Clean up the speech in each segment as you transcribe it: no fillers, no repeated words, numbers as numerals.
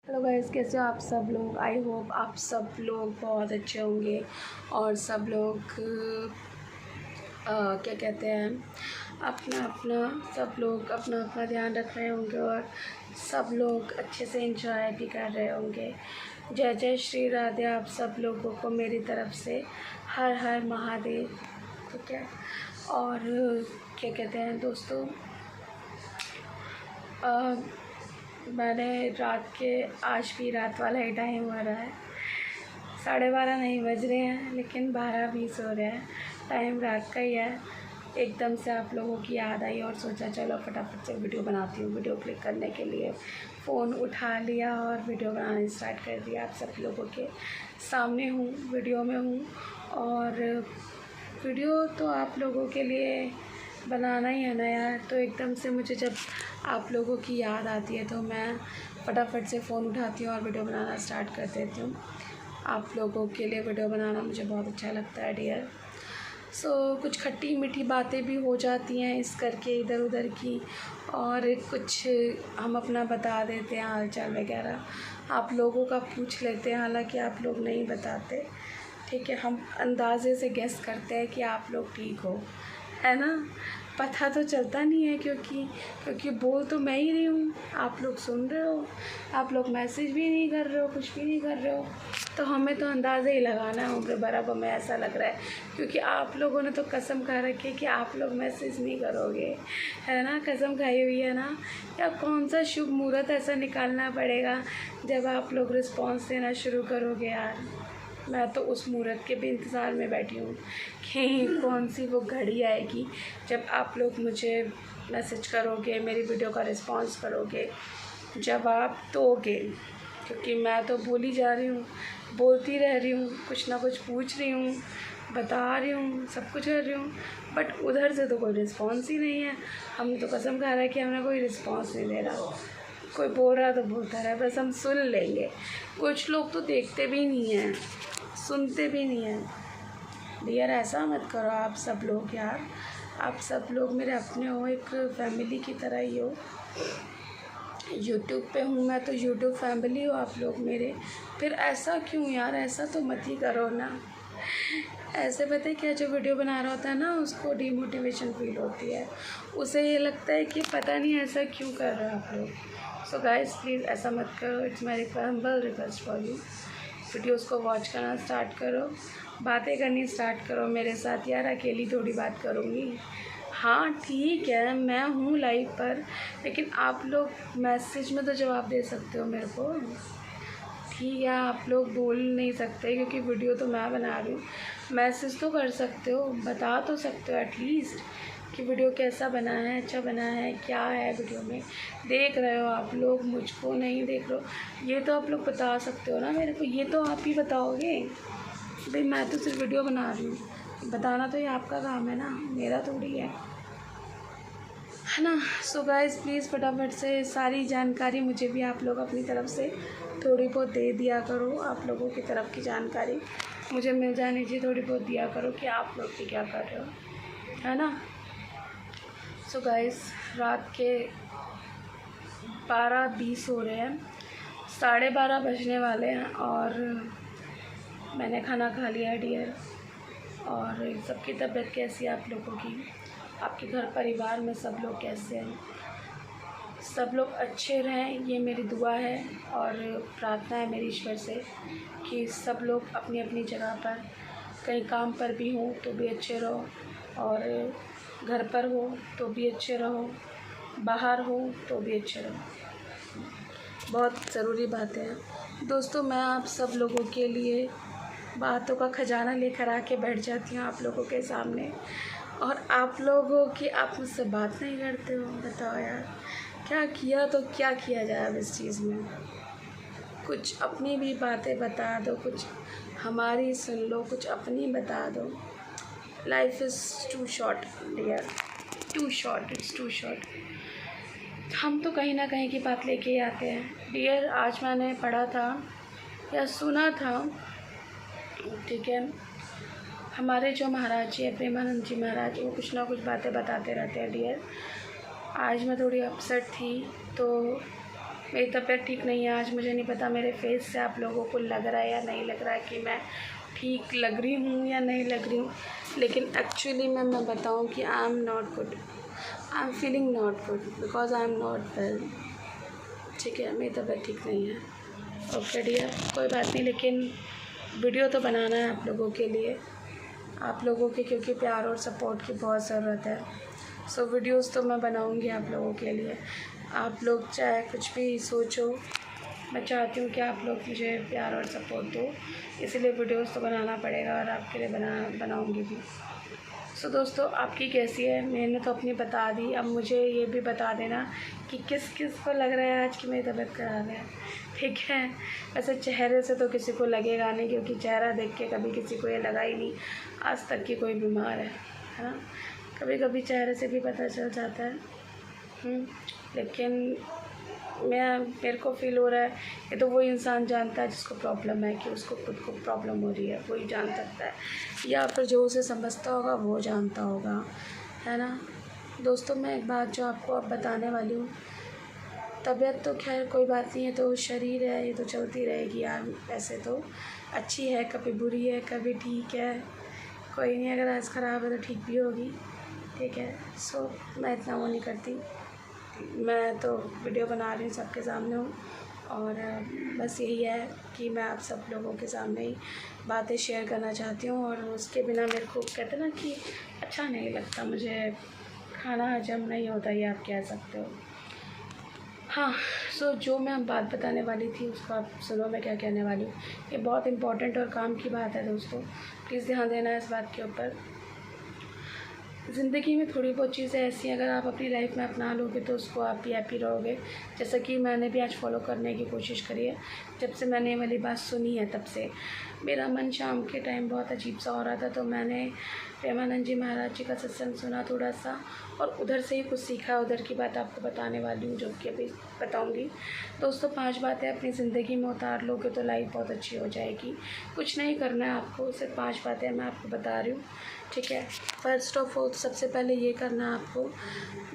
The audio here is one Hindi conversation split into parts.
हेलो गाइस, कैसे हो आप सब लोग। आई होप आप सब लोग बहुत अच्छे होंगे और सब लोग क्या कहते हैं सब लोग अपना अपना ध्यान रख रहे होंगे और सब लोग अच्छे से एंजॉय भी कर रहे होंगे। जय जय श्री राधे आप सब लोगों को मेरी तरफ से। हर हर महादेव। ठीक है। और क्या कहते हैं दोस्तों, मैंने आज भी रात वाला ही टाइम हो रहा है। 12:30 नहीं बज रहे हैं, लेकिन 12:20 हो रहे हैं। टाइम रात का ही है। एकदम से आप लोगों की याद आई और सोचा चलो फटाफट से वीडियो बनाती हूँ। वीडियो क्लिक करने के लिए फ़ोन उठा लिया और वीडियो बनाना स्टार्ट कर दिया। आप सब लोगों के सामने हूँ, वीडियो में हूँ। और वीडियो तो आप लोगों के लिए बनाना ही है ना यार। तो एकदम से मुझे जब आप लोगों की याद आती है तो मैं फटाफट से फ़ोन उठाती हूँ और वीडियो बनाना स्टार्ट कर देती हूँ। आप लोगों के लिए वीडियो बनाना मुझे बहुत अच्छा लगता है डियर। कुछ खट्टी मीठी बातें भी हो जाती हैं इस करके इधर उधर की, और कुछ हम अपना बता देते हैं हाल चाल वगैरह। आप लोगों का पूछ लेते हैं, हालांकि आप लोग नहीं बताते। ठीक है, हम अंदाज़े से गेस करते हैं कि आप लोग ठीक हो, है ना। पता तो चलता नहीं है क्योंकि बोल तो मैं ही रही हूँ। आप लोग सुन रहे हो, आप लोग मैसेज भी नहीं कर रहे हो, कुछ भी नहीं कर रहे हो। तो हमें तो अंदाज़ा ही लगाना है उम्र बराबर में, ऐसा लग रहा है। क्योंकि आप लोगों ने तो कसम खा रखी है कि आप लोग मैसेज नहीं करोगे, है ना। कसम खाई हुई है ना। या कौन सा शुभ मुहूर्त ऐसा निकालना पड़ेगा जब आप लोग रिस्पॉन्स देना शुरू करोगे यार। मैं तो उस मुहूर्त के भी इंतज़ार में बैठी हूँ कि कौन सी वो घड़ी आएगी जब आप लोग मुझे मैसेज करोगे, मेरी वीडियो का रिस्पॉन्स करोगे, जवाब दोगे। क्योंकि मैं तो बोली जा रही हूँ, बोलती रह रही हूँ, कुछ ना कुछ पूछ रही हूँ, बता रही हूँ, सब कुछ कर रही हूँ, बट उधर से तो कोई रिस्पॉन्स ही नहीं है। हमने तो कसम खा रहा है कि हमें कोई रिस्पॉन्स नहीं दे रहा। कोई बोल रहा तो बोलता रहे, बस हम सुन लेंगे। कुछ लोग तो देखते भी नहीं हैं, सुनते भी नहीं हैं। डियर ऐसा मत करो आप सब लोग यार। आप सब लोग मेरे अपने हो, एक फैमिली की तरह ही हो। यूट्यूब पे हूँ मैं तो यूट्यूब फैमिली हो आप लोग मेरे। फिर ऐसा क्यों यार, ऐसा तो मत ही करो ना। ऐसे पता है क्या, जो वीडियो बना रहा होता है ना उसको डिमोटिवेशन फील होती है। उसे ये लगता है कि पता नहीं ऐसा क्यों कर रहे हो आप लोग। सो गाइस प्लीज़ ऐसा मत करो। It's my humble request for you. Videos को वॉच करना स्टार्ट करो, बातें करनी स्टार्ट करो मेरे साथ यार। अकेली थोड़ी बात करूँगी। हाँ ठीक है, मैं हूँ लाइव पर, लेकिन आप लोग मैसेज में तो जवाब दे सकते हो मेरे को। ठीक है, आप लोग बोल नहीं सकते क्योंकि वीडियो तो मैं बना रही हूँ। मैसेज तो कर सकते हो, बता तो सकते हो एटलीस्ट कि वीडियो कैसा बना है, अच्छा बना है, क्या है वीडियो में। देख रहे हो आप लोग, मुझको नहीं देख रहे हो, ये तो आप लोग बता सकते हो ना मेरे को। ये तो आप ही बताओगे भाई, मैं तो सिर्फ वीडियो बना रही हूँ। बताना तो ये आपका काम है ना, मेरा थोड़ी है ना। सो गाइस प्लीज़ फटाफट से सारी जानकारी मुझे भी आप लोग अपनी तरफ से थोड़ी बहुत दे दिया करो। आप लोगों की तरफ की जानकारी मुझे मिल जानी चाहिए, थोड़ी बहुत दिया करो कि आप लोग भी क्या कर रहे हो, है ना। सो गाइस रात के 12:20 हो रहे हैं, 12:30 बजने वाले हैं और मैंने खाना खा लिया डियर। और सबकी तबीयत कैसी है आप लोगों की, आपके घर परिवार में सब लोग कैसे हैं। सब लोग अच्छे रहें, ये मेरी दुआ है और प्रार्थना है मेरी ईश्वर से कि सब लोग अपनी अपनी जगह पर, कहीं काम पर भी हो तो भी अच्छे रहो, और घर पर हो तो भी अच्छे रहो, बाहर हो तो भी अच्छे रहो। बहुत ज़रूरी बातें हैं दोस्तों। मैं आप सब लोगों के लिए बातों का खजाना लेकर आके बैठ जाती हूँ आप लोगों के सामने, और आप लोगों की आप मुझसे बात नहीं करते हो। बताओ यार, क्या किया तो क्या किया जाए अब इस चीज़ में। कुछ अपनी भी बातें बता दो, कुछ हमारी सुन लो, कुछ अपनी बता दो। Life is too short dear, too short, it's too short. हम तो कहीं ना कहीं की बात लेके ही आते हैं डियर। आज मैंने पढ़ा था या सुना था, ठीक है, हमारे जो महाराज जी है, प्रेमानंद जी महाराज, वो कुछ ना कुछ बातें बताते रहते हैं डियर। आज मैं थोड़ी अपसेट थी तो मेरी तबीयत ठीक नहीं है आज। मुझे नहीं पता मेरे फेस से आप लोगों को लग रहा है या नहीं लग रहा है कि मैं ठीक लग रही हूँ या नहीं लग रही हूँ, लेकिन एक्चुअली मैं बताऊँ कि I am not good, I am feeling not good because I am not well. ठीक है, मेरी तबीयत ठीक नहीं है। ओके डियर, कोई बात नहीं, लेकिन वीडियो तो बनाना है आप लोगों के लिए, आप लोगों के, क्योंकि प्यार और सपोर्ट की बहुत ज़रूरत है। सो वीडियोस तो मैं बनाऊंगी आप लोगों के लिए। आप लोग चाहे कुछ भी सोचो, मैं चाहती हूँ कि आप लोग मुझे प्यार और सपोर्ट दो, इसलिए वीडियोस तो बनाना पड़ेगा और आपके लिए बनाऊंगी भी। सो दोस्तों, आपकी कैसी है? मैंने तो अपनी बता दी, अब मुझे ये भी बता देना कि किस किस को लग रहा है आज कि मेरी तबीयत ख़राब है। ठीक है, वैसे चेहरे से तो किसी को लगेगा नहीं, क्योंकि चेहरा देख के कभी किसी को ये लगा ही नहीं आज तक कि कोई बीमार है ना। कभी कभी चेहरे से भी पता चल जाता है। लेकिन मेरे को फ़ील हो रहा है ये तो वो इंसान जानता है जिसको प्रॉब्लम है, कि उसको खुद को प्रॉब्लम हो रही है, वही जान सकता है, या फिर जो उसे समझता होगा वो जानता होगा, है ना। दोस्तों, मैं एक बात जो आपको अब बताने वाली हूँ, तबीयत तो खैर कोई बात नहीं है, तो शरीर है, ये तो चलती रहेगी यार। वैसे तो अच्छी है, कभी बुरी है, कभी ठीक है, कोई नहीं, अगर आज ख़राब है तो ठीक भी होगी। ठीक है, सो मैं इतना वो नहीं करती, मैं तो वीडियो बना रही हूँ, सबके सामने हूँ, और बस यही है कि मैं आप सब लोगों के सामने ही बातें शेयर करना चाहती हूँ। और उसके बिना मेरे को, कहते ना कि अच्छा नहीं लगता, मुझे खाना हजम नहीं होता, ये आप कह सकते हो। हाँ, सो जो मैं अब बात बताने वाली थी उसको आप सुनो, मैं क्या कहने वाली हूँ। ये बहुत इम्पोर्टेंट और काम की बात है दोस्तों, प्लीज़ ध्यान देना इस बात के ऊपर। ज़िंदगी में थोड़ी बहुत चीज़ें ऐसी हैं, अगर आप अपनी लाइफ में अपना लोगे तो उसको आप भी हैप्पी रहोगे। जैसा कि मैंने भी आज फॉलो करने की कोशिश करी है। जब से मैंने ये वाली बात सुनी है तब से मेरा मन शाम के टाइम बहुत अजीब सा हो रहा था, तो मैंने प्रेमानंद जी महाराज जी का सत्संग सुना थोड़ा सा, और उधर से ही कुछ सीखा। उधर की बात आपको बताने वाली हूँ, जो कि अभी बताऊँगी। दोस्तों, 5 बातें अपनी ज़िंदगी में उतार लोगे तो लाइफ बहुत अच्छी हो जाएगी। कुछ नहीं करना है आपको, सिर्फ 5 बातें मैं आपको बता रही हूँ। ठीक है, फर्स्ट ऑफ ऑल सबसे पहले ये करना है आपको,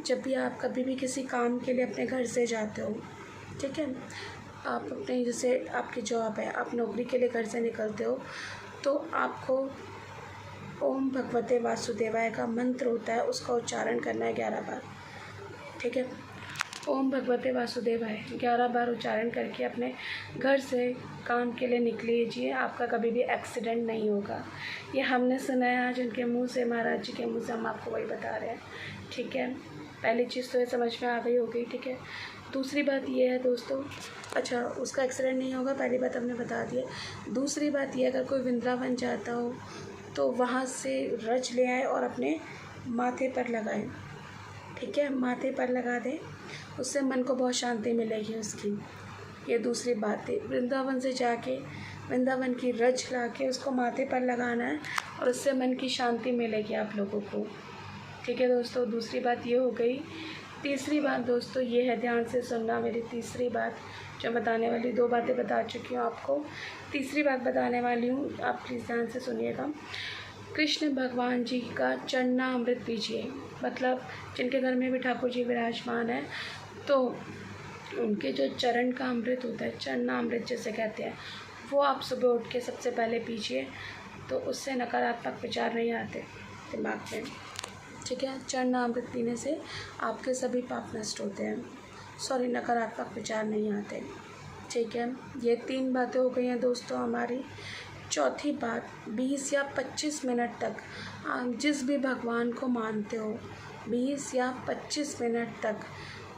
जब भी आप कभी भी किसी काम के लिए अपने घर से जाते हो, ठीक है, आप अपने, जैसे आपकी जॉब है, आप नौकरी के लिए घर से निकलते हो, तो आपको ओम भगवते वासुदेवाय का मंत्र होता है, उसका उच्चारण करना है 11 बार। ठीक है, ओम भगवते वासुदेवाय 11 बार उच्चारण करके अपने घर से काम के लिए निकल लीजिए। आपका कभी भी एक्सीडेंट नहीं होगा, ये हमने सुना है आज उनके मुंह से, महाराज जी के मुंह से, हम आपको वही बता रहे हैं। ठीक है, पहली चीज़ तो ये समझ में आ गई होगी। ठीक है, दूसरी बात ये है दोस्तों, अच्छा उसका एक्सीडेंट नहीं होगा, पहली बात हमने बता दी है। दूसरी बात ये, अगर कोई वृंदावन जाता हो तो वहाँ से रज ले आए और अपने माथे पर लगाए। ठीक है, माथे पर लगा दें, उससे मन को बहुत शांति मिलेगी उसकी। ये दूसरी बात है, वृंदावन से जाके वृंदावन की रज ला के उसको माथे पर लगाना है, और उससे मन की शांति मिलेगी आप लोगों को। ठीक है दोस्तों, दूसरी बात ये हो गई। तीसरी बात दोस्तों ये है, ध्यान से सुनना मेरी तीसरी बात जो बताने वाली, 2 बातें बता चुकी हूँ आपको, तीसरी बात बताने वाली हूँ, आप प्लीज़ ध्यान से सुनिएगा। कृष्ण भगवान जी का चरणामृत पीजिए, मतलब जिनके घर में भी ठाकुर जी विराजमान है, तो उनके जो चरण का अमृत होता है, चरणामृत जैसे कहते हैं, वो आप सुबह उठ के सबसे पहले पीजिए, तो उससे नकारात्मक विचार नहीं आते दिमाग में। ठीक है, चरणामृत पीने से आपके सभी पाप नष्ट होते हैं, सॉरी, नकारात्मक विचार नहीं आते। ठीक है, ये 3 बातें हो गई हैं दोस्तों हमारी। चौथी बात, 20 या 25 मिनट तक आप जिस भी भगवान को मानते हो, 20 या 25 मिनट तक,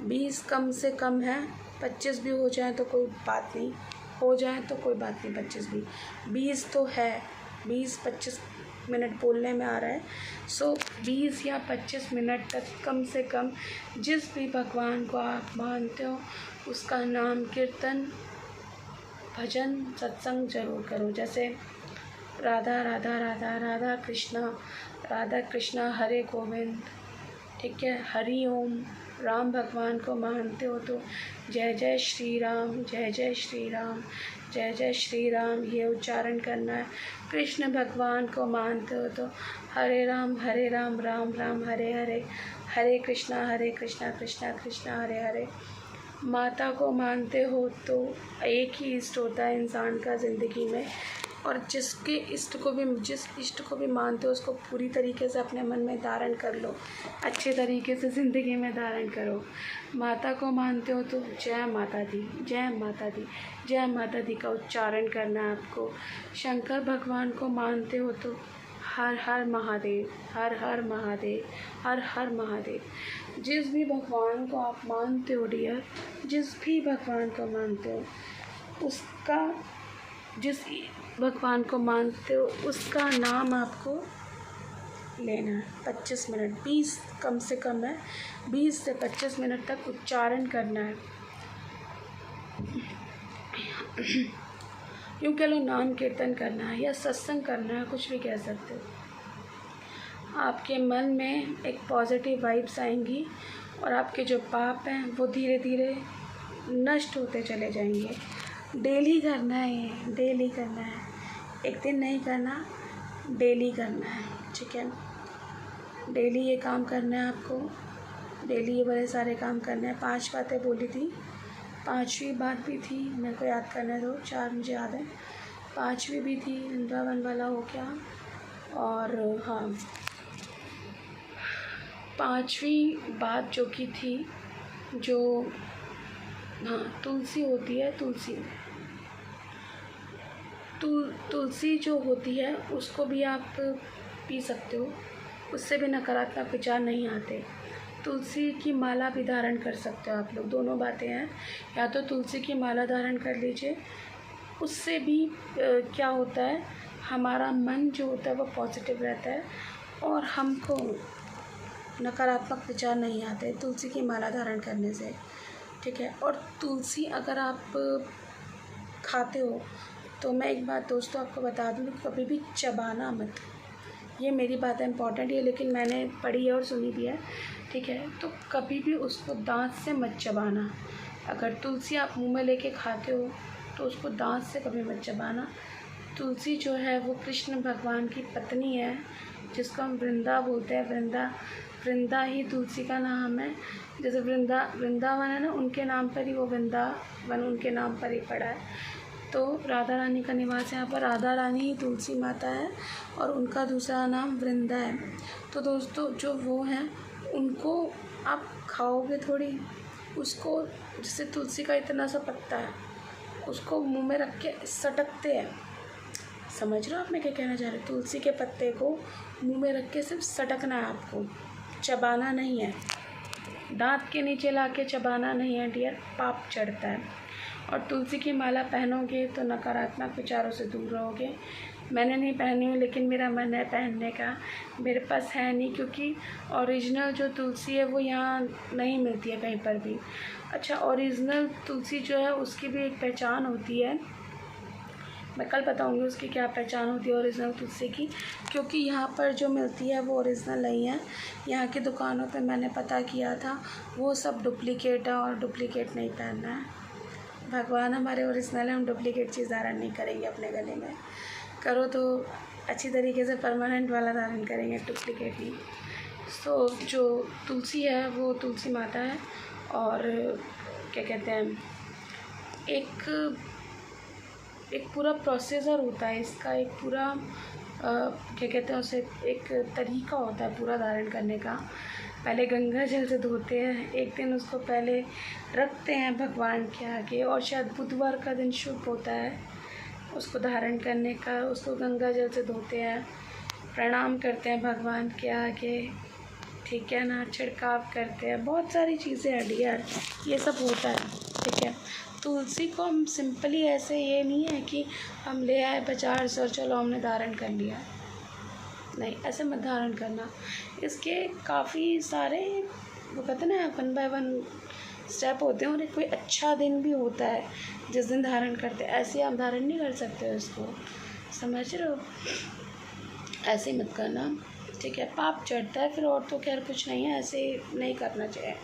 20 कम से कम है, 25 भी हो जाए तो कोई बात नहीं, हो जाए तो कोई बात नहीं, 25 भी, 20 तो है, 20-25 मिनट बोलने में आ रहा है। सो 20 या 25 मिनट तक कम से कम जिस भी भगवान को आप मानते हो उसका नाम कीर्तन, भजन, सत्संग जरूर करो। जैसे राधा राधा राधा राधा कृष्णा हरे गोविंद। ठीक है, हरि ओम। राम भगवान को मानते हो तो जय जय श्री राम, जय जय श्री राम, जय जय श्री राम, ये उच्चारण करना है। कृष्ण भगवान को मानते हो तो हरे राम राम राम हरे हरे, हरे कृष्णा कृष्णा कृष्णा हरे हरे, माता को मानते हो तो एक ही इष्ट होता है इंसान का ज़िंदगी में, और जिस इष्ट को भी मानते हो उसको पूरी तरीके से अपने मन में धारण कर लो, अच्छे तरीके से ज़िंदगी में धारण करो। माता को मानते हो तो जय माता दी, जय माता दी, जय माता दी का उच्चारण करना है आपको। शंकर भगवान को मानते हो तो हर हर महादेव, हर हर महादेव, हर हर महादेव। जिस भी भगवान को आप मानते हो डियर, जिस भी भगवान को मानते हो उसका, जिस भगवान को मानते हो उसका नाम आपको लेना है। 25 मिनट, 20 कम से कम है, 20 से 25 मिनट तक उच्चारण करना है। यूँ कह लो नाम कीर्तन करना है या सत्संग करना है, कुछ भी कह सकते हो। आपके मन में एक पॉजिटिव वाइब्स आएंगी और आपके जो पाप हैं वो धीरे धीरे नष्ट होते चले जाएंगे। डेली करना है, ये डेली करना है, एक दिन नहीं करना, डेली करना है, ठीक है। डेली ये काम करना है आपको, डेली ये बड़े सारे काम करने हैं। 5 बातें बोली थी, 5वीं बात भी थी, मेरे को याद करने दो, 4 मुझे याद है, 5वीं भी थी, वृंदावन वाला हो गया, और हाँ 5वीं बात जो की थी, जो हाँ तुलसी होती है, तुलसी जो होती है उसको भी आप पी सकते हो, उससे भी नकारात्मक विचार नहीं आते। तुलसी की माला भी धारण कर सकते हो आप लोग, दोनों बातें हैं। या तो तुलसी की माला धारण कर लीजिए, उससे भी क्या होता है, हमारा मन जो होता है वो पॉजिटिव रहता है और हमको नकारात्मक विचार नहीं आते तुलसी की माला धारण करने से, ठीक है। और तुलसी अगर आप खाते हो तो मैं एक बात दोस्तों आपको बता दूँ, कभी भी चबाना मत। ये मेरी बात है इम्पॉर्टेंट है, लेकिन मैंने पढ़ी है और सुनी भी है, ठीक है। तो कभी भी उसको दांत से मत चबाना। अगर तुलसी आप मुंह में लेके खाते हो तो उसको दांत से कभी मत चबाना। तुलसी जो है वो कृष्ण भगवान की पत्नी है, जिसको हम वृंदा बोलते हैं। वृंदा ही तुलसी का नाम है। जैसे वृंदावन है ना, उनके नाम पर ही वो वृंदावन उनके नाम पर ही पड़ा है। तो राधा रानी का निवास यहाँ पर, राधा रानी ही तुलसी माता है और उनका दूसरा नाम वृंदा है। तो दोस्तों जो वो हैं उनको आप खाओगे थोड़ी, उसको जैसे तुलसी का इतना सा पत्ता है उसको मुंह में रख के सटकते हैं, समझ रहे हो आप मैं क्या कहना चाह रही हूँ। तुलसी के पत्ते को मुंह में रख के सिर्फ सटकना है आपको, चबाना नहीं है, दांत के नीचे ला के चबाना नहीं है डियर, पाप चढ़ता है। और तुलसी की माला पहनोगे तो नकारात्मक विचारों से दूर रहोगे। मैंने नहीं पहनी हूँ, लेकिन मेरा मन है पहनने का, मेरे पास है नहीं, क्योंकि ओरिजिनल जो तुलसी है वो यहाँ नहीं मिलती है कहीं पर भी। अच्छा, ओरिजिनल तुलसी जो है उसकी भी एक पहचान होती है, मैं कल बताऊंगी उसकी क्या पहचान होती है ओरिजिनल तुलसी की, क्योंकि यहाँ पर जो मिलती है वो ओरिजिनल नहीं है। यहाँ की दुकानों पे मैंने पता किया था, वो सब डुप्लीकेट है और डुप्लीकेट नहीं पहनना है। भगवान हमारे ओरिजिनल है, हम डुप्लीकेट चीज़ धारण नहीं करेंगे अपने गले में। करो तो अच्छी तरीके से परमानेंट वाला धारण करेंगे, डुप्लीकेट नहीं। तो जो तुलसी है वो तुलसी माता है, और क्या कहते हैं, एक पूरा प्रोसीजर होता है इसका, एक पूरा क्या कहते हैं उसे, एक तरीका होता है पूरा धारण करने का। पहले गंगा जल से धोते हैं, एक दिन उसको पहले रखते हैं भगवान के आगे, और शायद बुधवार का दिन शुभ होता है उसको धारण करने का। उसको गंगा जल से धोते हैं, प्रणाम करते हैं भगवान के आगे, ठीक है ना, छिड़काव करते हैं, बहुत सारी चीज़ें हैं डियर, ये सब होता है, ठीक है। तुलसी को हम सिंपली ऐसे, ये नहीं है कि हम ले आए बाजार से और चलो हमने धारण कर लिया, नहीं, ऐसे मत धारण करना। इसके काफ़ी सारे वो कहते हैं ना 1 बाय 1 स्टेप होते हैं, और एक कोई अच्छा दिन भी होता है जिस दिन धारण करते हैं। ऐसे आप धारण नहीं कर सकते हो इसको, समझ रहे हो, ऐसे मत करना, ठीक है, पाप चढ़ता है फिर, और तो खैर कुछ नहीं है, ऐसे नहीं करना चाहिए।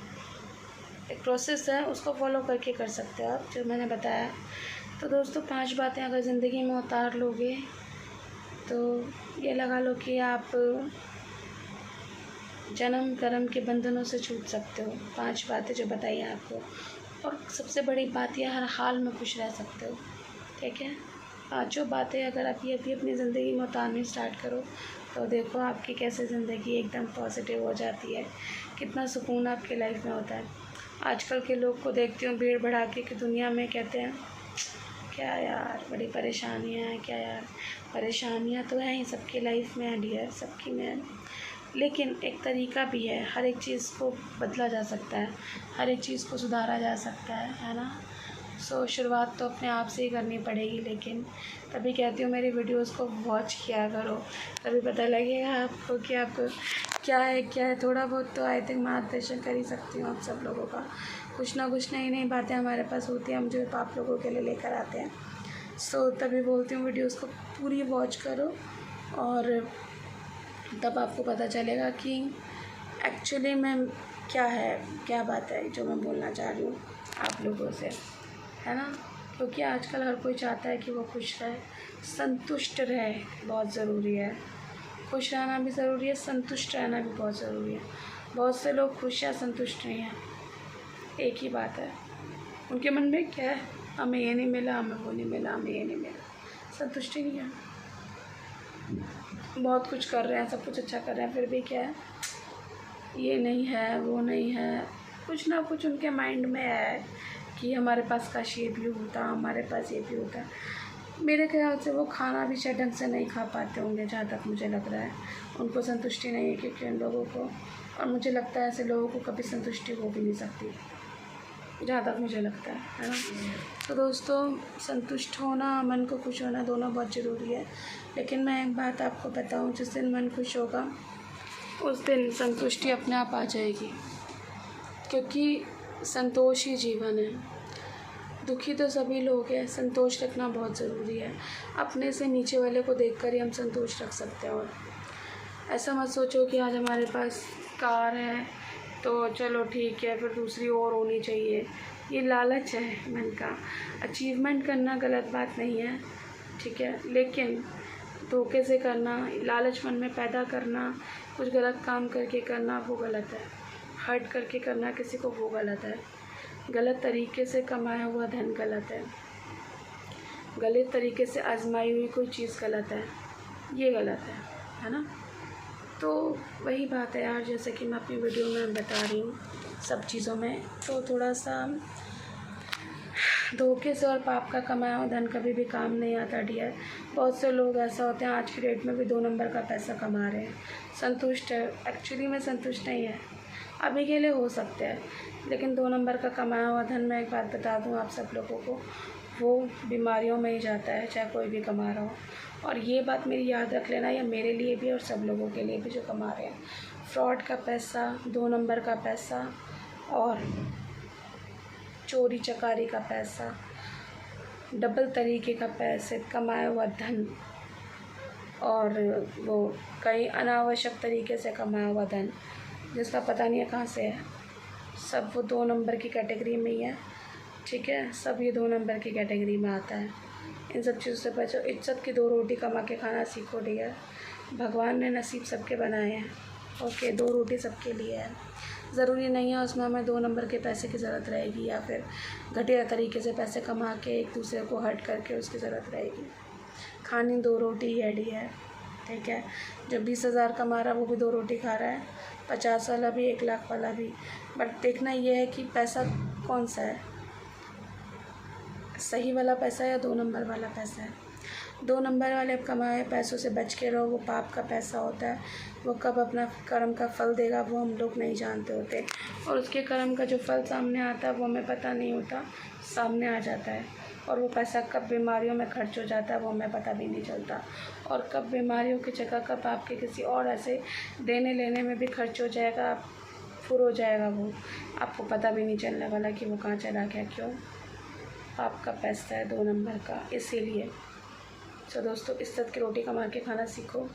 एक प्रोसेस है, उसको फॉलो करके कर सकते हो आप, जो मैंने बताया। तो दोस्तों 5 बातें अगर ज़िंदगी में उतार लोगे तो ये लगा लो कि आप जन्म कर्म के बंधनों से छूट सकते हो। 5 बातें जो बताई हैं आपको, और सबसे बड़ी बात यह, हर हाल में खुश रह सकते हो। ठीक है, पाँचों बातें अगर आप ये अभी अपनी ज़िंदगी में उतारनी स्टार्ट करो तो देखो आपकी कैसे ज़िंदगी एकदम पॉजिटिव हो जाती है, कितना सुकून आपकी लाइफ में होता है। आजकल के लोग को देखती हूँ भीड़ भड़ाके की दुनिया में, कहते हैं क्या यार बड़ी परेशानियाँ हैं, क्या यार परेशानियाँ तो हैं ही, सबकी लाइफ में है डियर, सबकी में है। लेकिन एक तरीका भी है, हर एक चीज़ को बदला जा सकता है, हर एक चीज़ को सुधारा जा सकता है ना। शुरुआत तो अपने आप से ही करनी पड़ेगी। लेकिन तभी कहती हूँ मेरी वीडियोस को वॉच किया करो, तभी पता लगेगा आपको कि आपको क्या है। थोड़ा बहुत तो आई थिंक मार्गदर्शन कर ही सकती हूँ आप सब लोगों का। कुछ ना कुछ नई नई बातें हमारे पास होती हैं, हम जो आप लोगों के लिए लेकर आते हैं। तभी बोलती हूँ वीडियोस को पूरी वॉच करो, और तब आपको पता चलेगा कि एक्चुअली में क्या बात है जो मैं बोलना चाह रही हूँ आप लोगों से, है ना। क्योंकि आजकल हर कोई चाहता है कि वो खुश रहे, संतुष्ट रहे, बहुत ज़रूरी है। खुश रहना भी ज़रूरी है, संतुष्ट रहना भी बहुत ज़रूरी है। बहुत से लोग खुश या संतुष्ट नहीं हैं, एक ही बात है। उनके मन में क्या है, हमें ये नहीं मिला, हमें वो नहीं मिला, हमें ये नहीं मिला, संतुष्टि नहीं है। बहुत कुछ कर रहे हैं, सब कुछ अच्छा कर रहे हैं, फिर भी क्या है, ये नहीं है, वो नहीं है, कुछ ना कुछ उनके माइंड में है कि हमारे पास काश ये भी होता, हमारे पास ये भी होता। मेरे ख्याल से वो खाना भी शायद ढंग से नहीं खा पाते होंगे, जहाँ तक मुझे लग रहा है। उनको संतुष्टि नहीं है क्योंकि उन लोगों को, और मुझे लगता है ऐसे लोगों को कभी संतुष्टि हो भी नहीं सकती, जहाँ तक मुझे लगता है ना। तो दोस्तों, संतुष्ट होना, मन को खुश होना, दोनों बहुत ज़रूरी है। लेकिन मैं एक बात आपको बताऊँ, जिस दिन मन खुश होगा उस दिन संतुष्टि अपने आप आ जाएगी, क्योंकि संतोष ही जीवन है। दुखी तो सभी लोग हैं, संतोष रखना बहुत ज़रूरी है। अपने से नीचे वाले को देखकर ही हम संतोष रख सकते हैं। और ऐसा मत सोचो कि आज हमारे पास कार है तो चलो ठीक है, फिर दूसरी और होनी चाहिए। ये लालच है मन का। अचीवमेंट करना गलत बात नहीं है, ठीक है, लेकिन धोखे से करना, लालच मन में पैदा करना, कुछ गलत काम करके करना, वो गलत है। हर्ट करके करना किसी को, वो गलत है। गलत तरीके से कमाया हुआ धन गलत है, गलत तरीके से आजमाई हुई कोई चीज़ गलत है, ये गलत है ना। तो वही बात है यार, जैसे कि मैं अपनी वीडियो में बता रही हूँ सब चीज़ों में, तो थोड़ा सा धोखे से और पाप का कमाया हुआ धन कभी भी काम नहीं आता डियर। बहुत से लोग ऐसा होते हैं आज की डेट में भी 2 नंबर का पैसा कमा रहे हैं, संतुष्ट है, एक्चुअली में संतुष्ट नहीं है। अभी के लिए हो सकते हैं, लेकिन 2 नंबर का कमाया हुआ धन, मैं एक बात बता दूं आप सब लोगों को, वो बीमारियों में ही जाता है, चाहे कोई भी कमा रहा हो। और ये बात मेरी याद रख लेना, या मेरे लिए भी और सब लोगों के लिए भी जो कमा रहे हैं। फ्रॉड का पैसा, 2 नंबर का पैसा और चोरी चकारी का पैसा, डबल तरीके का पैसे कमाया हुआ धन, और वो कई अनावश्यक तरीके से कमाया हुआ धन जिसका पता नहीं है कहाँ से है, सब वो 2 नंबर की कैटेगरी में ही है, ठीक है। सब ये 2 नंबर की कैटेगरी में आता है। इन सब चीज़ों से बचो, इज्जत की 2 रोटी कमा के खाना सीखो डियर। भगवान ने नसीब सबके बनाए हैं, ओके, 2 रोटी सबके लिए है। ज़रूरी नहीं है उसमें हमें 2 नंबर के पैसे की ज़रूरत रहेगी, या फिर घटिया तरीके से पैसे कमा के एक दूसरे को हर्ट करके उसकी ज़रूरत रहेगी। खानी 2 रोटी है डियर, ठीक है। जो 20,000 कमा रहा है वो भी 2 रोटी खा रहा है, 50 वाला भी, 1 लाख वाला भी। बट देखना ये है कि पैसा कौन सा है, सही वाला पैसा या 2 नंबर वाला पैसा है। 2 नंबर वाले कमाए पैसों से बच के रहो, वो पाप का पैसा होता है। वो कब अपना कर्म का फल देगा वो हम लोग नहीं जानते होते, और उसके कर्म का जो फल सामने आता है वो हमें पता नहीं होता, सामने आ जाता है। और वो पैसा कब बीमारियों में खर्च हो जाता है वो हमें पता भी नहीं चलता, और कब बीमारियों की जगह कब आपके किसी और ऐसे देने लेने में भी खर्च हो जाएगा, फुर हो जाएगा, वो आपको पता भी नहीं चलने वाला कि वो कहाँ चला गया। क्यों? आपका पैसा है 2 नंबर का, इसीलिए। तो दोस्तों, इज्जत की रोटी कमा के खाना सीखो,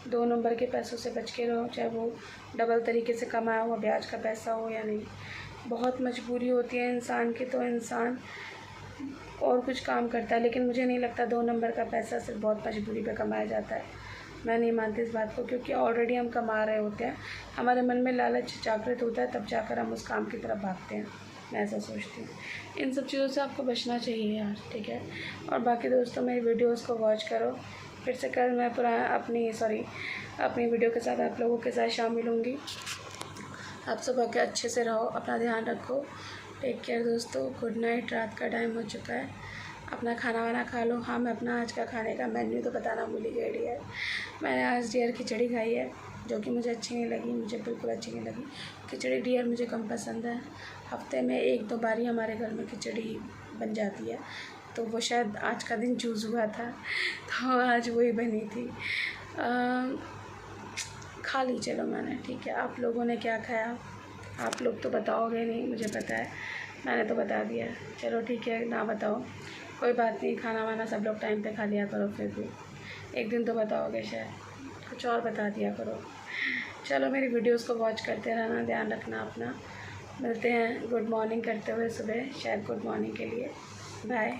2 नंबर के पैसों से बच के रहो, चाहे वो डबल तरीके से कमाया हुआ ब्याज का पैसा हो या नहीं। बहुत मजबूरी होती है इंसान की, तो इंसान और कुछ काम करता है, लेकिन मुझे नहीं लगता 2 नंबर का पैसा सिर्फ बहुत मजबूरी पे कमाया जाता है। मैं नहीं मानती इस बात को, क्योंकि ऑलरेडी हम कमा रहे होते हैं, हमारे मन में लालच जागृत होता है, तब जाकर हम उस काम की तरफ भागते हैं। मैं ऐसा सोचती हूँ। इन सब चीज़ों से आपको बचना चाहिए यार, ठीक है। और बाकी दोस्तों मेरी वीडियोस को वॉच करो। फिर से कल मैं अपनी वीडियो के साथ आप लोगों के साथ शामिल होंगी। आप सब आके अच्छे से रहो, अपना ध्यान रखो। टेक केयर दोस्तों, गुड नाइट। रात का टाइम हो चुका है, अपना खाना वाना खा लो। हाँ, मैं अपना आज का खाने का मेन्यू तो बताना भूल ही गई डियर। मैंने आज डियर खिचड़ी खाई है, जो कि मुझे अच्छी नहीं लगी, मुझे बिल्कुल अच्छी नहीं लगी खिचड़ी डियर, मुझे कम पसंद है। हफ्ते में 1-2 बार ही हमारे घर में खिचड़ी बन जाती है, तो वो शायद आज का दिन चूज़ हुआ था, तो आज वही बनी थी। खा ली चलो मैंने, ठीक है। आप लोगों ने क्या खाया? आप लोग तो बताओगे नहीं, मुझे पता है, मैंने तो बता दिया। चलो ठीक है, ना बताओ कोई बात नहीं, खाना वाना सब लोग टाइम पे खा लिया करो, फिर भी एक दिन तो बताओगे शायद, कुछ और बता दिया करो। चलो मेरी वीडियोस को वॉच करते रहना, ध्यान रखना अपना। मिलते हैं गुड मॉर्निंग करते हुए सुबह, शायद गुड मॉर्निंग के लिए। बाय।